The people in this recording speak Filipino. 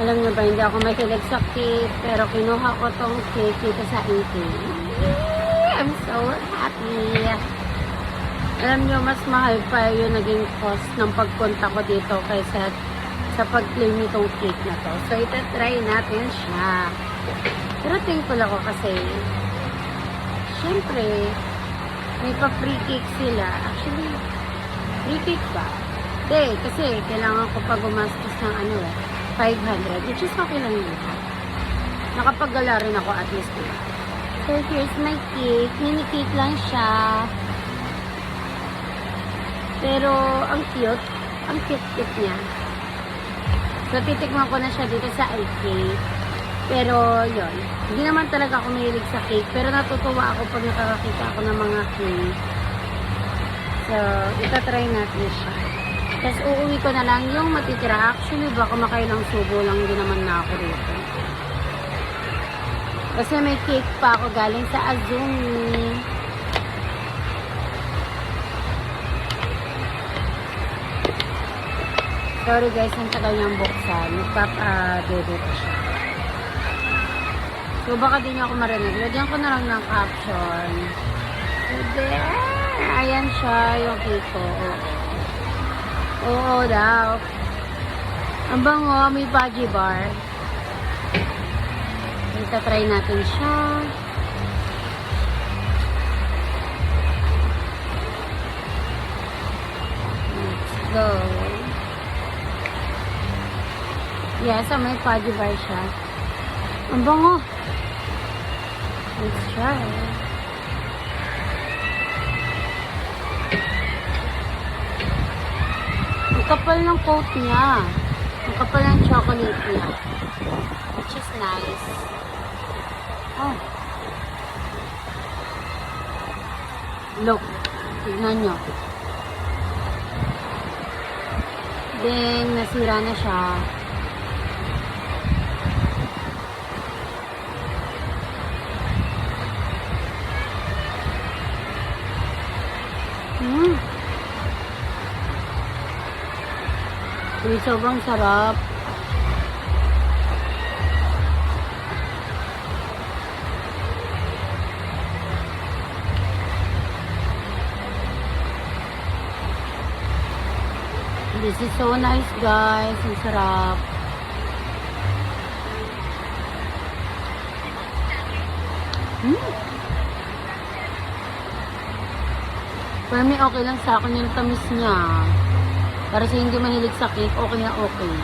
Alam niyo ba, hindi ako mahilig sa cake, pero kinuha ko tong cake dito sa AK. I'm so happy. Alam niyo, mas mahal pa yung naging cost ng pagpunta ko dito kaysa sa pag-claim nitong cake na to. So, itatry natin siya. Pero thankful ako kasi, syempre, may pa-free cake sila. Actually, free cake ba? Hindi, kasi kailangan ko pa gumastos ng 500, which is okay lang yun. Nakapagala rin ako at least. So, here's my cake. Mini cake lang siya. Pero, ang cute. Ang cute-cute niya. So, titikman ko na siya dito sa IK. Pero, yun. Hindi naman talaga ako mahilig sa cake. Pero, natutuwa ako pag nakakakita ako ng mga cake. So, itatry natin siya. Tapos, uuwi ko na lang yung matitira. Actually, baka makailang subo lang din naman na ako dito. Kasi may cake pa ako galing sa Azumi. Sorry guys, ang tagal niyang buksan. Nagpapa-dede pa siya. So, baka di niyo ako marinig. Lagyan ko na lang ng caption. So, there! Ayan siya, yung cake ko. Oo daw. Ang bango, may Baji bar. Itatry natin siya. Let's go. Yes, may Baji bar siya. Ang bango. Let's try. Ang kapal ng coat niya. Ang kapal ng chocolate niya. Which is nice. Oh. Look. Tignan nyo. Then, nasira na siya. Sobrang sarap. This is so nice guys. Ang sarap. For me, okay lang sa akin yung tamis niya. Para sa hindi mahilig sa cake, okay na okay.